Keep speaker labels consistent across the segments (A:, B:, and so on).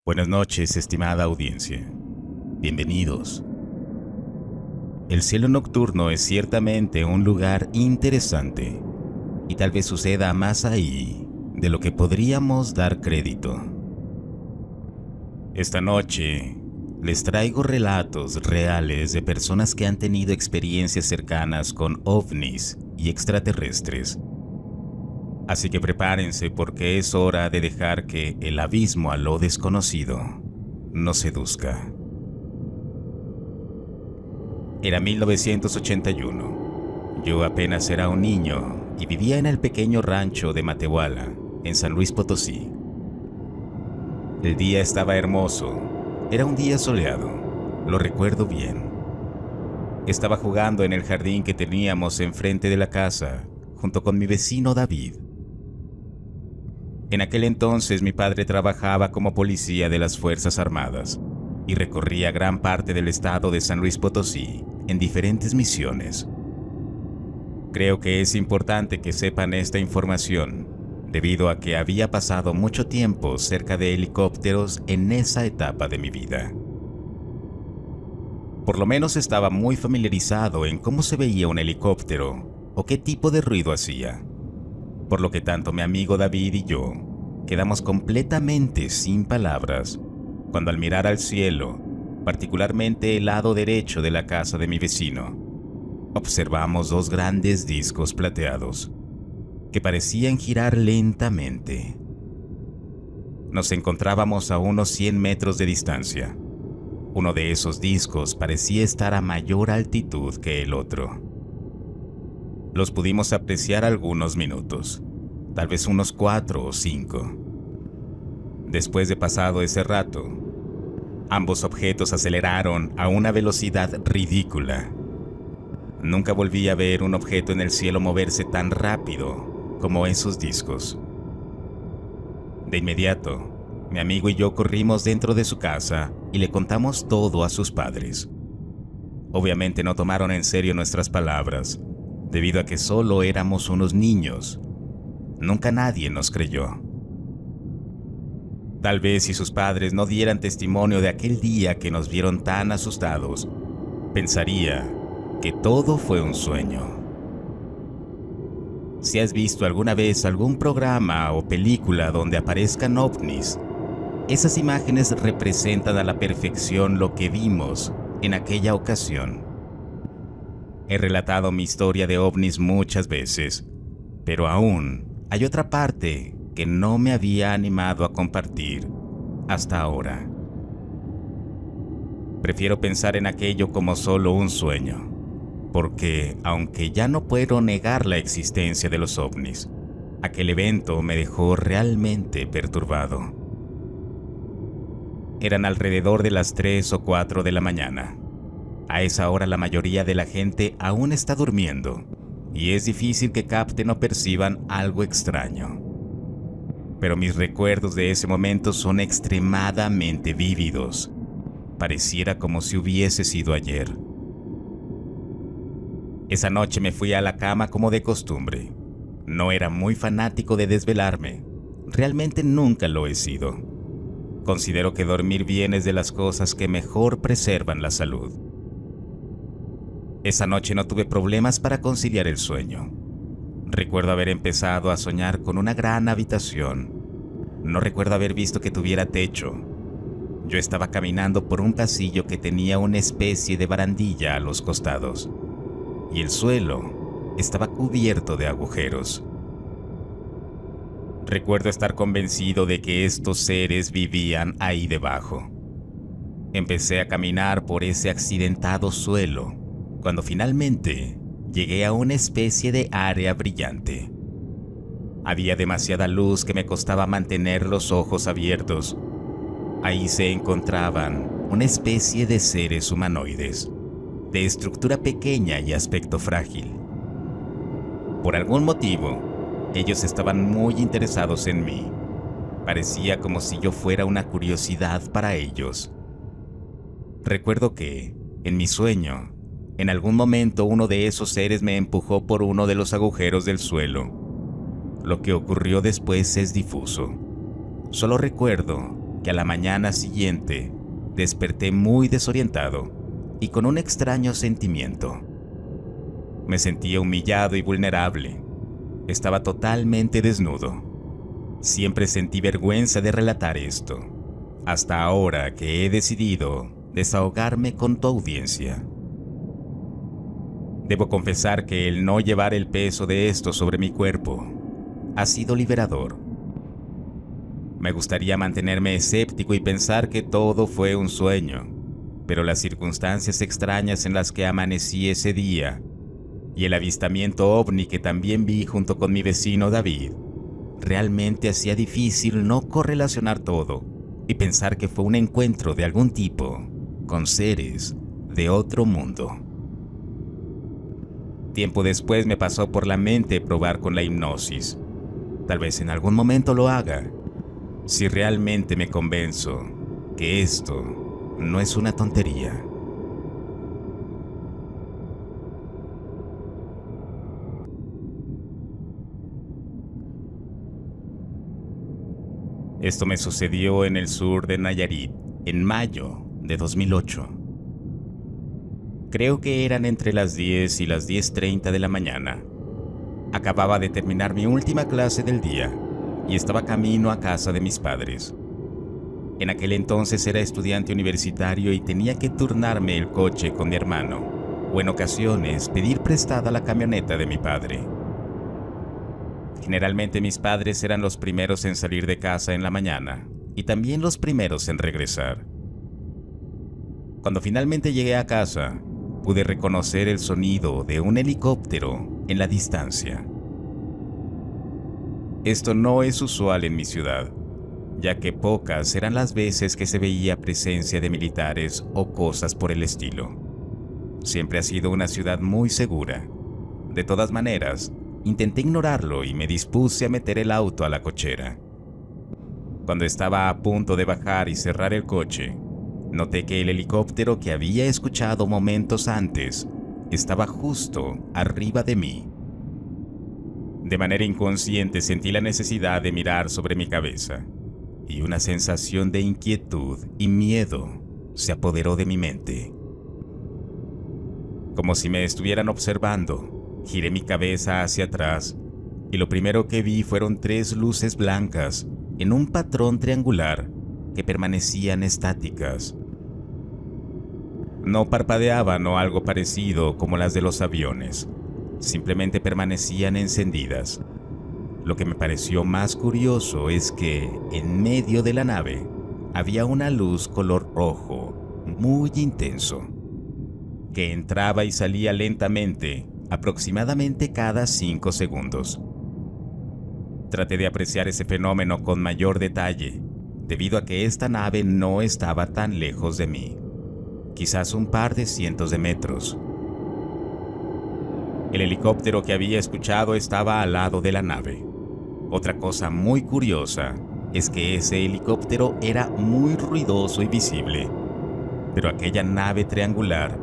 A: Buenas noches, estimada audiencia. Bienvenidos. El cielo nocturno es ciertamente un lugar interesante, y tal vez suceda más ahí de lo que podríamos dar crédito. Esta noche les traigo relatos reales de personas que han tenido experiencias cercanas con ovnis y extraterrestres. Así que prepárense porque es hora de dejar que el abismo a lo desconocido nos seduzca. Era 1981. Yo apenas era un niño y vivía en el pequeño rancho de Matehuala, en San Luis Potosí. El día estaba hermoso. Era un día soleado. Lo recuerdo bien. Estaba jugando en el jardín que teníamos enfrente de la casa, junto con mi vecino David. En aquel entonces mi padre trabajaba como policía de las Fuerzas Armadas y recorría gran parte del estado de San Luis Potosí en diferentes misiones. Creo que es importante que sepan esta información, debido a que había pasado mucho tiempo cerca de helicópteros en esa etapa de mi vida. Por lo menos estaba muy familiarizado en cómo se veía un helicóptero o qué tipo de ruido hacía. Por lo que tanto mi amigo David y yo quedamos completamente sin palabras cuando al mirar al cielo, particularmente el lado derecho de la casa de mi vecino, observamos dos grandes discos plateados que parecían girar lentamente. Nos encontrábamos a unos 100 metros de distancia. Uno de esos discos parecía estar a mayor altitud que el otro. Los pudimos apreciar algunos minutos, tal vez unos 4 o 5. Después de pasado ese rato, ambos objetos aceleraron a una velocidad ridícula. Nunca volví a ver un objeto en el cielo moverse tan rápido como esos discos. De inmediato, mi amigo y yo corrimos dentro de su casa y le contamos todo a sus padres. Obviamente no tomaron en serio nuestras palabras, debido a que solo éramos unos niños. Nunca nadie nos creyó. Tal vez si sus padres no dieran testimonio de aquel día que nos vieron tan asustados, pensaría que todo fue un sueño. Si has visto alguna vez algún programa o película donde aparezcan ovnis, esas imágenes representan a la perfección lo que vimos en aquella ocasión. He relatado mi historia de ovnis muchas veces, pero aún hay otra parte que no me había animado a compartir hasta ahora. Prefiero pensar en aquello como solo un sueño, porque aunque ya no puedo negar la existencia de los ovnis, aquel evento me dejó realmente perturbado. Eran alrededor de las 3 o 4 de la mañana. A esa hora la mayoría de la gente aún está durmiendo y es difícil que capten o perciban algo extraño. Pero mis recuerdos de ese momento son extremadamente vívidos. Pareciera como si hubiese sido ayer. Esa noche me fui a la cama como de costumbre. No era muy fanático de desvelarme. Realmente nunca lo he sido. Considero que dormir bien es de las cosas que mejor preservan la salud. Esa noche no tuve problemas para conciliar el sueño. Recuerdo haber empezado a soñar con una gran habitación. No recuerdo haber visto que tuviera techo. Yo estaba caminando por un pasillo que tenía una especie de barandilla a los costados, y el suelo estaba cubierto de agujeros. Recuerdo estar convencido de que estos seres vivían ahí debajo. Empecé a caminar por ese accidentado suelo, cuando finalmente llegué a una especie de área brillante. Había demasiada luz que me costaba mantener los ojos abiertos. Ahí se encontraban una especie de seres humanoides, de estructura pequeña y aspecto frágil. Por algún motivo, ellos estaban muy interesados en mí. Parecía como si yo fuera una curiosidad para ellos. Recuerdo que, en mi sueño, en algún momento uno de esos seres me empujó por uno de los agujeros del suelo. Lo que ocurrió después es difuso. Solo recuerdo que a la mañana siguiente desperté muy desorientado y con un extraño sentimiento. Me sentía humillado y vulnerable. Estaba totalmente desnudo. Siempre sentí vergüenza de relatar esto, hasta ahora que he decidido desahogarme con tu audiencia. Debo confesar que el no llevar el peso de esto sobre mi cuerpo ha sido liberador. Me gustaría mantenerme escéptico y pensar que todo fue un sueño, pero las circunstancias extrañas en las que amanecí ese día y el avistamiento ovni que también vi junto con mi vecino David realmente hacía difícil no correlacionar todo y pensar que fue un encuentro de algún tipo con seres de otro mundo. Tiempo después me pasó por la mente probar con la hipnosis. Tal vez en algún momento lo haga, si realmente me convenzo que esto no es una tontería. Esto me sucedió en el sur de Nayarit, en mayo de 2008. Creo que eran entre las 10 y las 10:30 de la mañana. Acababa de terminar mi última clase del día y estaba camino a casa de mis padres. En aquel entonces era estudiante universitario y tenía que turnarme el coche con mi hermano, o en ocasiones pedir prestada la camioneta de mi padre. Generalmente mis padres eran los primeros en salir de casa en la mañana y también los primeros en regresar. Cuando finalmente llegué a casa, pude reconocer el sonido de un helicóptero en la distancia. Esto no es usual en mi ciudad, ya que pocas eran las veces que se veía presencia de militares o cosas por el estilo. Siempre ha sido una ciudad muy segura. De todas maneras, intenté ignorarlo y me dispuse a meter el auto a la cochera. Cuando estaba a punto de bajar y cerrar el coche, noté que el helicóptero que había escuchado momentos antes estaba justo arriba de mí. De manera inconsciente sentí la necesidad de mirar sobre mi cabeza, y una sensación de inquietud y miedo se apoderó de mi mente. Como si me estuvieran observando, giré mi cabeza hacia atrás y lo primero que vi fueron 3 luces blancas en un patrón triangular que permanecían estáticas. No parpadeaban o algo parecido como las de los aviones, simplemente permanecían encendidas. Lo que me pareció más curioso es que en medio de la nave había una luz color rojo muy intenso, que entraba y salía lentamente, aproximadamente cada 5 segundos. Traté de apreciar ese fenómeno con mayor detalle, debido a que esta nave no estaba tan lejos de mí, quizás un par de cientos de metros. El helicóptero que había escuchado estaba al lado de la nave. Otra cosa muy curiosa es que ese helicóptero era muy ruidoso y visible, pero aquella nave triangular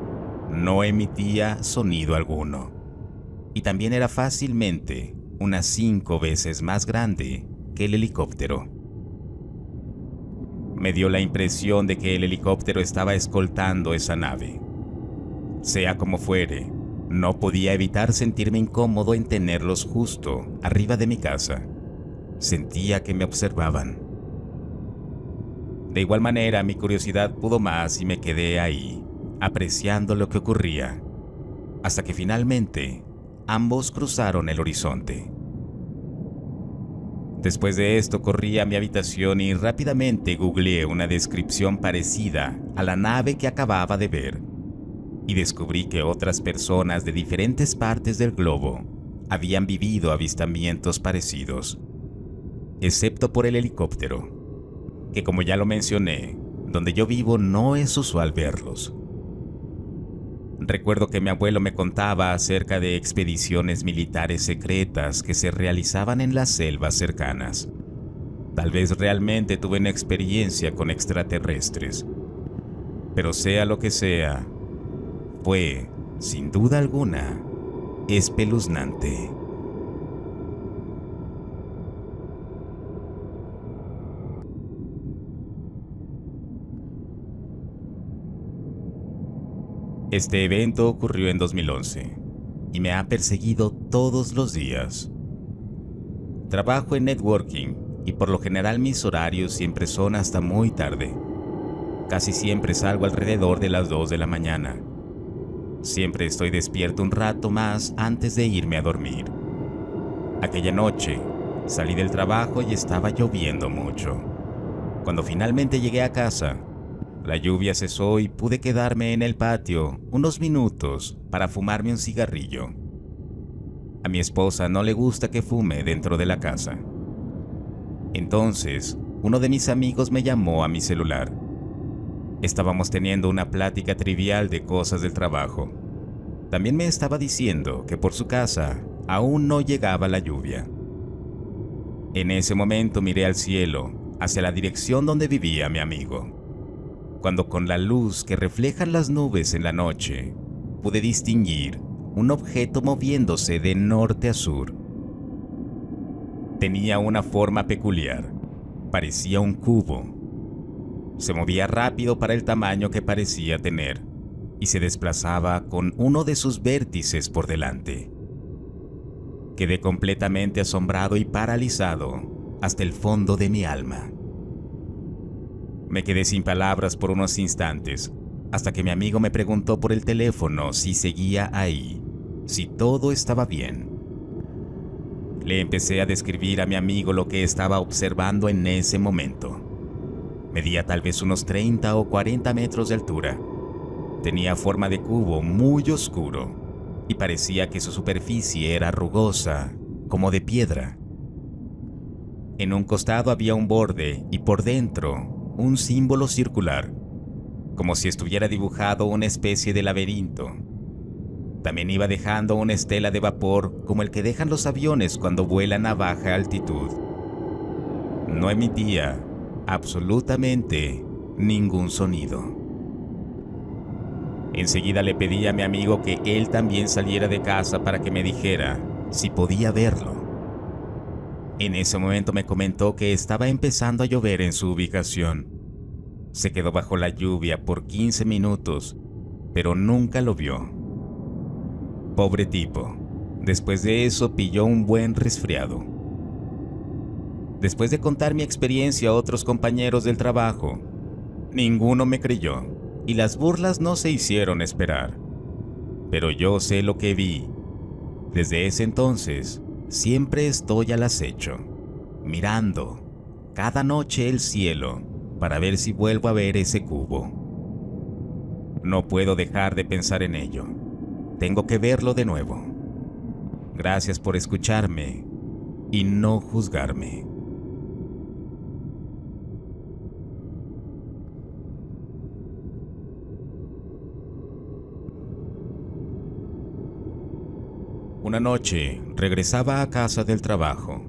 A: no emitía sonido alguno, y también era fácilmente unas 5 veces más grande que el helicóptero. Me dio la impresión de que el helicóptero estaba escoltando esa nave. Sea como fuere, no podía evitar sentirme incómodo en tenerlos justo arriba de mi casa. Sentía que me observaban. De igual manera, mi curiosidad pudo más y me quedé ahí, apreciando lo que ocurría, hasta que finalmente ambos cruzaron el horizonte. Después de esto corrí a mi habitación y rápidamente googleé una descripción parecida a la nave que acababa de ver, y descubrí que otras personas de diferentes partes del globo habían vivido avistamientos parecidos, excepto por el helicóptero, que como ya lo mencioné, donde yo vivo no es usual verlos. Recuerdo que mi abuelo me contaba acerca de expediciones militares secretas que se realizaban en las selvas cercanas. Tal vez realmente tuve una experiencia con extraterrestres, pero sea lo que sea, fue, sin duda alguna, espeluznante. Este evento ocurrió en 2011 y me ha perseguido todos los días. Trabajo en networking y por lo general mis horarios siempre son hasta muy tarde. Casi siempre salgo alrededor de las 2 de la mañana. Siempre estoy despierto un rato más antes de irme a dormir. Aquella noche salí del trabajo y estaba lloviendo mucho. Cuando finalmente llegué a casa, la lluvia cesó y pude quedarme en el patio unos minutos para fumarme un cigarrillo. A mi esposa no le gusta que fume dentro de la casa. Entonces, uno de mis amigos me llamó a mi celular. Estábamos teniendo una plática trivial de cosas del trabajo. También me estaba diciendo que por su casa aún no llegaba la lluvia. En ese momento miré al cielo, hacia la dirección donde vivía mi amigo. Cuando con la luz que reflejan las nubes en la noche, pude distinguir un objeto moviéndose de norte a sur. Tenía una forma peculiar, parecía un cubo. Se movía rápido para el tamaño que parecía tener y se desplazaba con uno de sus vértices por delante. Quedé completamente asombrado y paralizado hasta el fondo de mi alma. Me quedé sin palabras por unos instantes, hasta que mi amigo me preguntó por el teléfono si seguía ahí, si todo estaba bien. Le empecé a describir a mi amigo lo que estaba observando en ese momento. Medía tal vez unos 30 o 40 metros de altura. Tenía forma de cubo muy oscuro y parecía que su superficie era rugosa, como de piedra. En un costado había un borde y por dentro un símbolo circular, como si estuviera dibujado una especie de laberinto. También iba dejando una estela de vapor como el que dejan los aviones cuando vuelan a baja altitud. No emitía absolutamente ningún sonido. Enseguida le pedí a mi amigo que él también saliera de casa para que me dijera si podía verlo. En ese momento me comentó que estaba empezando a llover en su ubicación. Se quedó bajo la lluvia por 15 minutos, pero nunca lo vio. Pobre tipo, después de eso pilló un buen resfriado. Después de contar mi experiencia a otros compañeros del trabajo, ninguno me creyó y las burlas no se hicieron esperar. Pero yo sé lo que vi. Desde ese entonces, siempre estoy al acecho, mirando cada noche el cielo para ver si vuelvo a ver ese cubo. No puedo dejar de pensar en ello. Tengo que verlo de nuevo. Gracias por escucharme y no juzgarme. Una noche regresaba a casa del trabajo,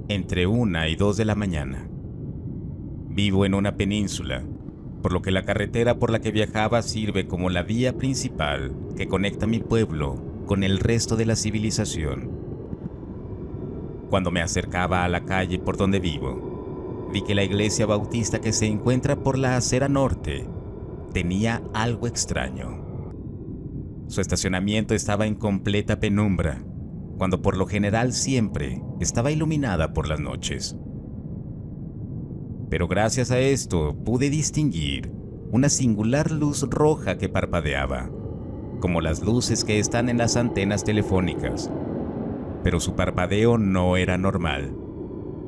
A: entre 1 y 2 de la mañana. Vivo en una península, por lo que la carretera por la que viajaba sirve como la vía principal que conecta mi pueblo con el resto de la civilización. Cuando me acercaba a la calle por donde vivo, vi que la iglesia bautista que se encuentra por la acera norte tenía algo extraño. Su estacionamiento estaba en completa penumbra, cuando por lo general siempre estaba iluminada por las noches. Pero gracias a esto pude distinguir una singular luz roja que parpadeaba, como las luces que están en las antenas telefónicas. Pero su parpadeo no era normal.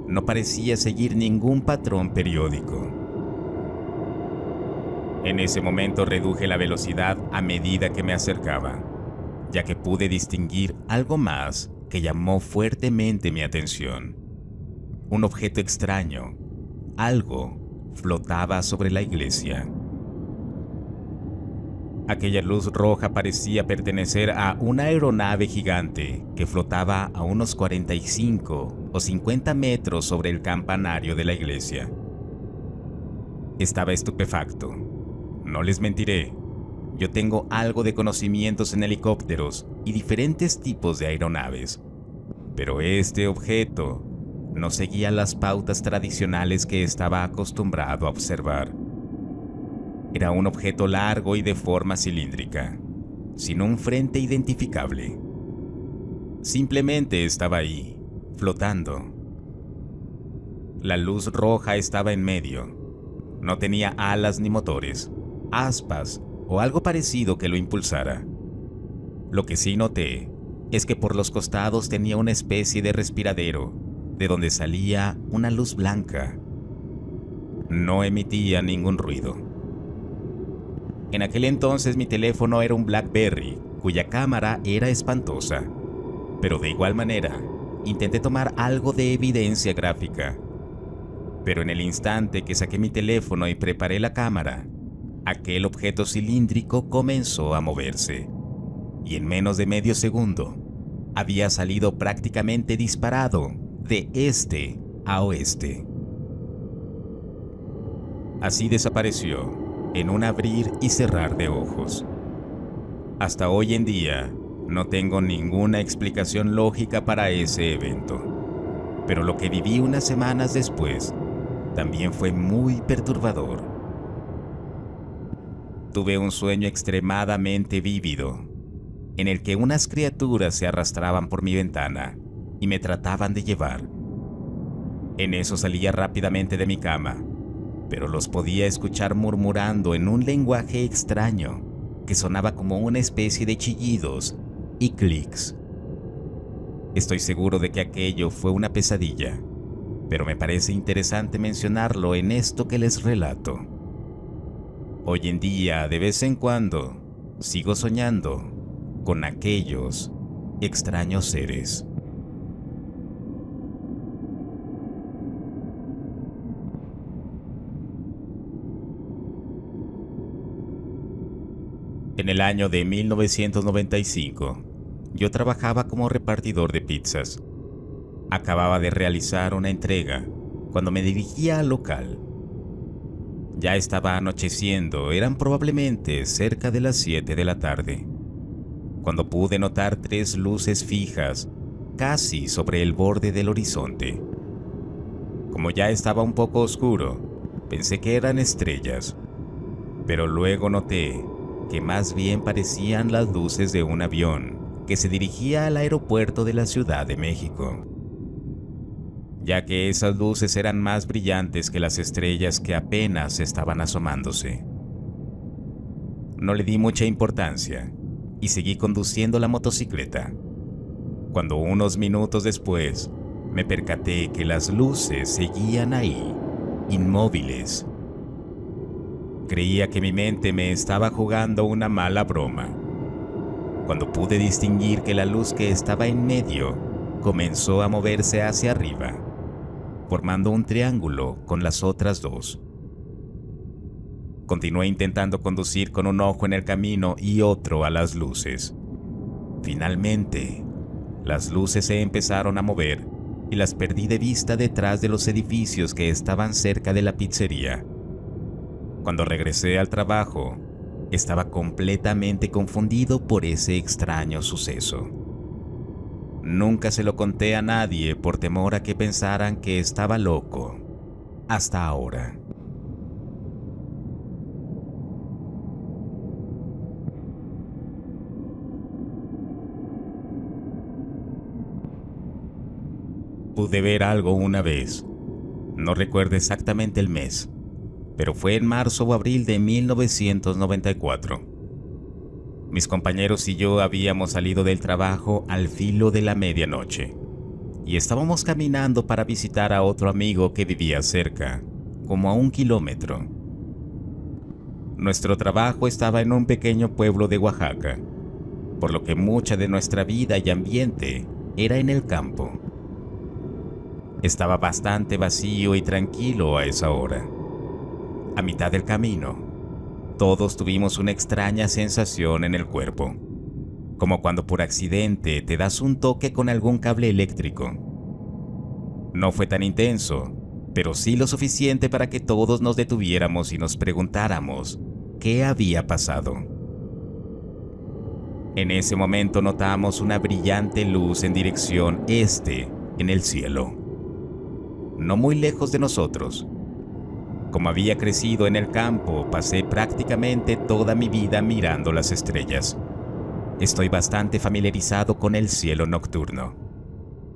A: No parecía seguir ningún patrón periódico. En ese momento reduje la velocidad a medida que me acercaba, ya que pude distinguir algo más que llamó fuertemente mi atención. Un objeto extraño, algo, flotaba sobre la iglesia. Aquella luz roja parecía pertenecer a una aeronave gigante que flotaba a unos 45 o 50 metros sobre el campanario de la iglesia. Estaba estupefacto. No les mentiré, yo tengo algo de conocimientos en helicópteros y diferentes tipos de aeronaves, pero este objeto no seguía las pautas tradicionales que estaba acostumbrado a observar. Era un objeto largo y de forma cilíndrica, sin un frente identificable. Simplemente estaba ahí, flotando. La luz roja estaba en medio. No tenía alas ni motores, aspas o algo parecido que lo impulsara. Lo que sí noté es que por los costados tenía una especie de respiradero, de donde salía una luz blanca. No emitía ningún ruido. En aquel entonces mi teléfono era un BlackBerry, cuya cámara era espantosa, pero de igual manera intenté tomar algo de evidencia gráfica. Pero en el instante que saqué mi teléfono y preparé la cámara, aquel objeto cilíndrico comenzó a moverse, y en menos de medio segundo había salido prácticamente disparado de este a oeste. Así desapareció en un abrir y cerrar de ojos. Hasta hoy en día no tengo ninguna explicación lógica para ese evento, pero lo que viví unas semanas después también fue muy perturbador. Tuve un sueño extremadamente vívido, en el que unas criaturas se arrastraban por mi ventana y me trataban de llevar. En eso salía rápidamente de mi cama, pero los podía escuchar murmurando en un lenguaje extraño que sonaba como una especie de chillidos y clics. Estoy seguro de que aquello fue una pesadilla, pero me parece interesante mencionarlo en esto que les relato. Hoy en día, de vez en cuando, sigo soñando con aquellos extraños seres. En el año de 1995, yo trabajaba como repartidor de pizzas. Acababa de realizar una entrega cuando me dirigía al local. Ya estaba anocheciendo, eran probablemente cerca de las 7 de la tarde, cuando pude notar 3 luces fijas casi sobre el borde del horizonte. Como ya estaba un poco oscuro, pensé que eran estrellas, pero luego noté que más bien parecían las luces de un avión que se dirigía al aeropuerto de la Ciudad de México, ya que esas luces eran más brillantes que las estrellas que apenas estaban asomándose. No le di mucha importancia y seguí conduciendo la motocicleta, cuando unos minutos después me percaté que las luces seguían ahí, inmóviles. Creía que mi mente me estaba jugando una mala broma, cuando pude distinguir que la luz que estaba en medio comenzó a moverse hacia arriba, formando un triángulo con las otras 2. Continué intentando conducir con un ojo en el camino y otro a las luces. Finalmente, las luces se empezaron a mover y las perdí de vista detrás de los edificios que estaban cerca de la pizzería. Cuando regresé al trabajo, estaba completamente confundido por ese extraño suceso. Nunca se lo conté a nadie por temor a que pensaran que estaba loco, hasta ahora. Pude ver algo una vez. No recuerdo exactamente el mes, pero fue en marzo o abril de 1994. Mis compañeros y yo habíamos salido del trabajo al filo de la medianoche y estábamos caminando para visitar a otro amigo que vivía cerca, como a 1 kilómetro. Nuestro trabajo estaba en un pequeño pueblo de Oaxaca, por lo que mucha de nuestra vida y ambiente era en el campo. Estaba bastante vacío y tranquilo a esa hora. A mitad del camino, todos tuvimos una extraña sensación en el cuerpo, como cuando por accidente te das un toque con algún cable eléctrico. No fue tan intenso, pero sí lo suficiente para que todos nos detuviéramos y nos preguntáramos qué había pasado. En ese momento notamos una brillante luz en dirección este en el cielo, no muy lejos de nosotros. Como había crecido en el campo, pasé prácticamente toda mi vida mirando las estrellas. Estoy bastante familiarizado con el cielo nocturno,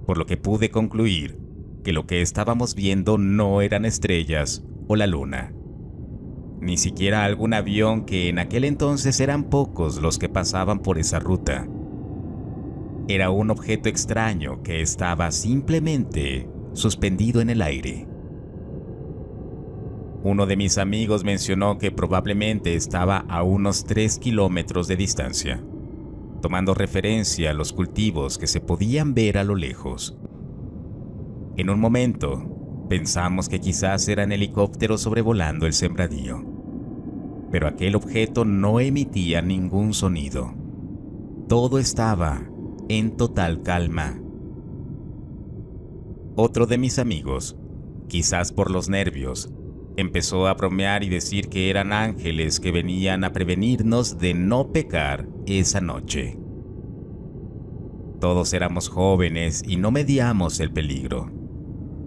A: por lo que pude concluir que lo que estábamos viendo no eran estrellas o la luna, ni siquiera algún avión, que en aquel entonces eran pocos los que pasaban por esa ruta. Era un objeto extraño que estaba simplemente suspendido en el aire. Uno de mis amigos mencionó que probablemente estaba a unos 3 kilómetros de distancia, tomando referencia a los cultivos que se podían ver a lo lejos. En un momento, pensamos que quizás eran helicópteros sobrevolando el sembradío, pero aquel objeto no emitía ningún sonido. Todo estaba en total calma. Otro de mis amigos, quizás por los nervios, empezó a bromear y decir que eran ángeles que venían a prevenirnos de no pecar esa noche. Todos éramos jóvenes y no medíamos el peligro,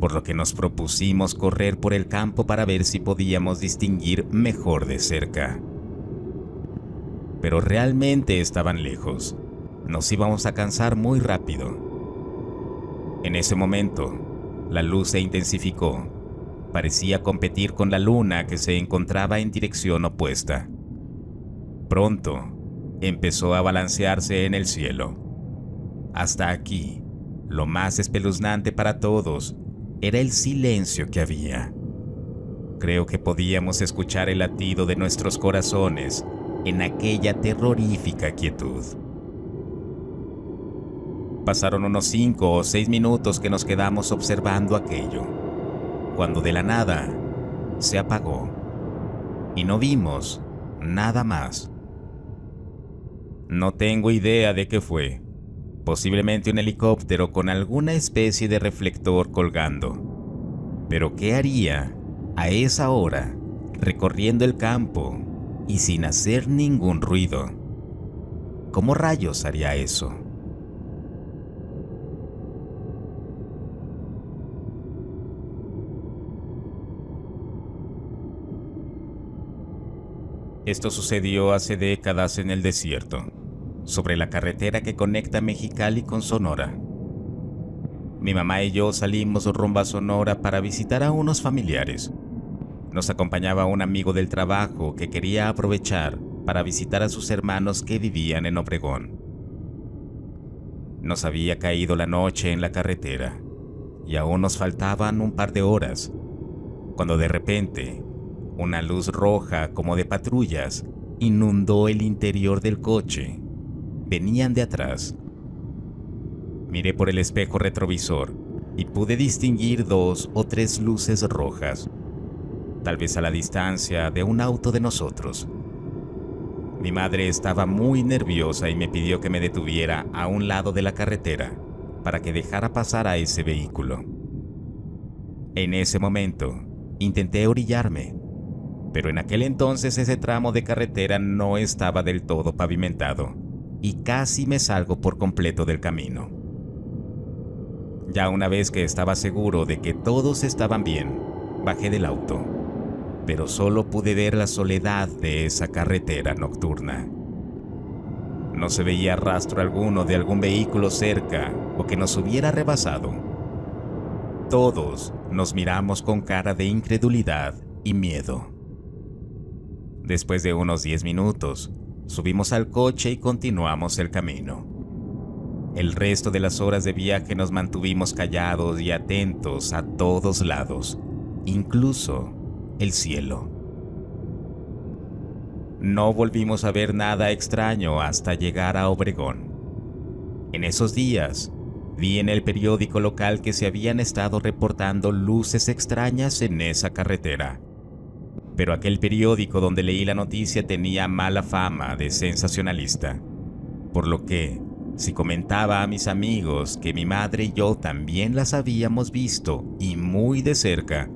A: por lo que nos propusimos correr por el campo para ver si podíamos distinguir mejor de cerca. Pero realmente estaban lejos. Nos íbamos a cansar muy rápido. En ese momento, la luz se intensificó. Parecía competir con la luna, que se encontraba en dirección opuesta. Pronto, empezó a balancearse en el cielo. Hasta aquí, lo más espeluznante para todos era el silencio que había. Creo que podíamos escuchar el latido de nuestros corazones en aquella terrorífica quietud. Pasaron unos 5 o 6 minutos que nos quedamos observando aquello, cuando de la nada se apagó y no vimos nada más. No tengo idea de qué fue. Posiblemente un helicóptero con alguna especie de reflector colgando. Pero ¿qué haría a esa hora recorriendo el campo y sin hacer ningún ruido? ¿Cómo rayos haría eso? Esto sucedió hace décadas en el desierto, sobre la carretera que conecta Mexicali con Sonora. Mi mamá y yo salimos rumbo a Sonora para visitar a unos familiares. Nos acompañaba un amigo del trabajo que quería aprovechar para visitar a sus hermanos que vivían en Obregón. Nos había caído la noche en la carretera y aún nos faltaban un par de horas, cuando de repente una luz roja como de patrullas inundó el interior del coche. Venían de atrás. Miré por el espejo retrovisor y pude distinguir 2 o 3 luces rojas, tal vez a la distancia de un auto de nosotros. Mi madre estaba muy nerviosa y me pidió que me detuviera a un lado de la carretera para que dejara pasar a ese vehículo. En ese momento, intenté orillarme, pero en aquel entonces ese tramo de carretera no estaba del todo pavimentado y casi me salgo por completo del camino. Ya una vez que estaba seguro de que todos estaban bien, bajé del auto, pero solo pude ver la soledad de esa carretera nocturna. No se veía rastro alguno de algún vehículo cerca o que nos hubiera rebasado. Todos nos miramos con cara de incredulidad y miedo. Después de unos 10 minutos, subimos al coche y continuamos el camino. El resto de las horas de viaje nos mantuvimos callados y atentos a todos lados, incluso el cielo. No volvimos a ver nada extraño hasta llegar a Obregón. En esos días, vi en el periódico local que se habían estado reportando luces extrañas en esa carretera. Pero aquel periódico donde leí la noticia tenía mala fama de sensacionalista, por lo que, si comentaba a mis amigos que mi madre y yo también las habíamos visto y muy de cerca,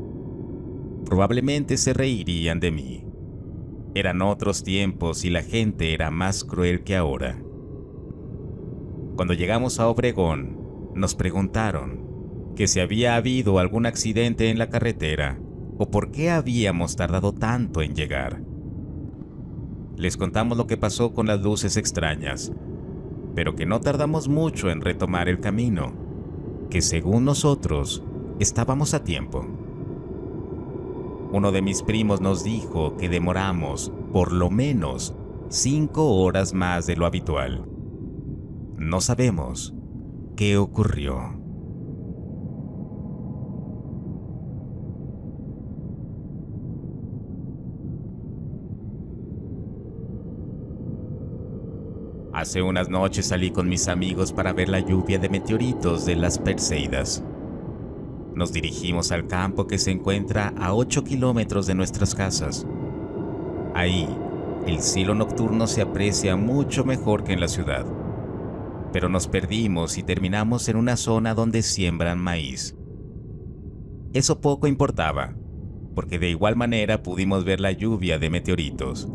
A: probablemente se reirían de mí. Eran otros tiempos y la gente era más cruel que ahora. Cuando llegamos a Obregón, nos preguntaron que si había habido algún accidente en la carretera o por qué habíamos tardado tanto en llegar. Les contamos lo que pasó con las luces extrañas, pero que no tardamos mucho en retomar el camino, que según nosotros estábamos a tiempo. Uno de mis primos nos dijo que demoramos por lo menos 5 horas más de lo habitual. No sabemos qué ocurrió. Hace unas noches salí con mis amigos para ver la lluvia de meteoritos de las Perseidas. Nos dirigimos al campo que se encuentra a 8 kilómetros de nuestras casas. Ahí, el cielo nocturno se aprecia mucho mejor que en la ciudad. Pero nos perdimos y terminamos en una zona donde siembran maíz. Eso poco importaba, porque de igual manera pudimos ver la lluvia de meteoritos.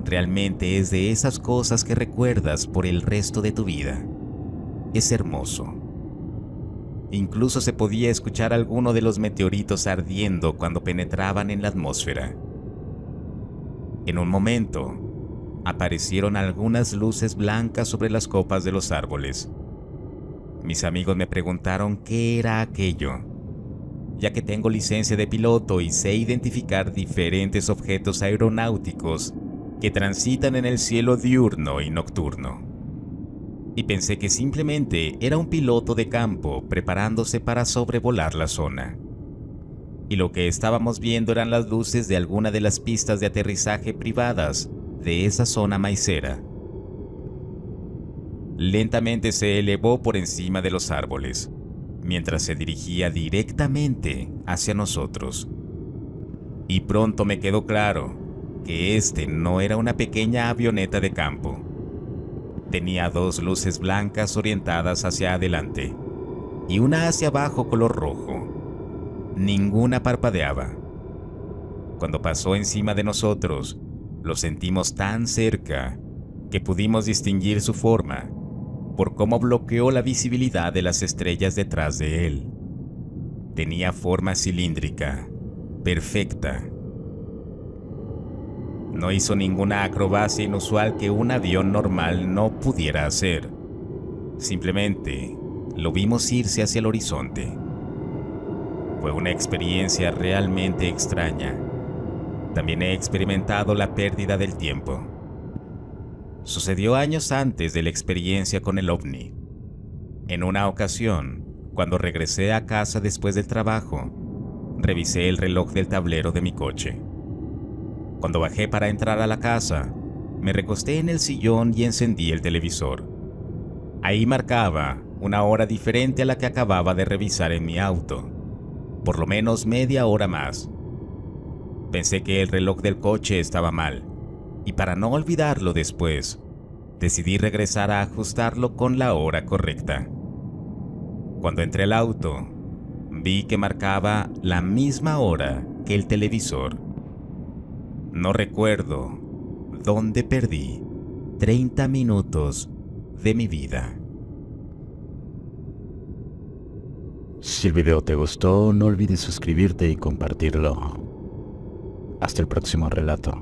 A: Realmente es de esas cosas que recuerdas por el resto de tu vida. Es hermoso. Incluso se podía escuchar alguno de los meteoritos ardiendo cuando penetraban en la atmósfera. En un momento, aparecieron algunas luces blancas sobre las copas de los árboles. Mis amigos me preguntaron qué era aquello, ya que tengo licencia de piloto y sé identificar diferentes objetos aeronáuticos que transitan en el cielo diurno y nocturno. Y pensé que simplemente era un piloto de campo preparándose para sobrevolar la zona. Y lo que estábamos viendo eran las luces de alguna de las pistas de aterrizaje privadas de esa zona maicera. Lentamente se elevó por encima de los árboles, mientras se dirigía directamente hacia nosotros. Y pronto me quedó claro que este no era una pequeña avioneta de campo. Tenía 2 luces blancas orientadas hacia adelante y una hacia abajo color rojo. Ninguna parpadeaba. Cuando pasó encima de nosotros, lo sentimos tan cerca que pudimos distinguir su forma por cómo bloqueó la visibilidad de las estrellas detrás de él. Tenía forma cilíndrica, perfecta. No hizo ninguna acrobacia inusual que un avión normal no pudiera hacer. Simplemente lo vimos irse hacia el horizonte. Fue una experiencia realmente extraña. También he experimentado la pérdida del tiempo. Sucedió años antes de la experiencia con el ovni. En una ocasión, cuando regresé a casa después del trabajo, revisé el reloj del tablero de mi coche. Cuando bajé para entrar a la casa, me recosté en el sillón y encendí el televisor. Ahí marcaba una hora diferente a la que acababa de revisar en mi auto, por lo menos media hora más. Pensé que el reloj del coche estaba mal, y para no olvidarlo después, decidí regresar a ajustarlo con la hora correcta. Cuando entré al auto, vi que marcaba la misma hora que el televisor. No recuerdo dónde perdí 30 minutos de mi vida.
B: Si el video te gustó, no olvides suscribirte y compartirlo. Hasta el próximo relato.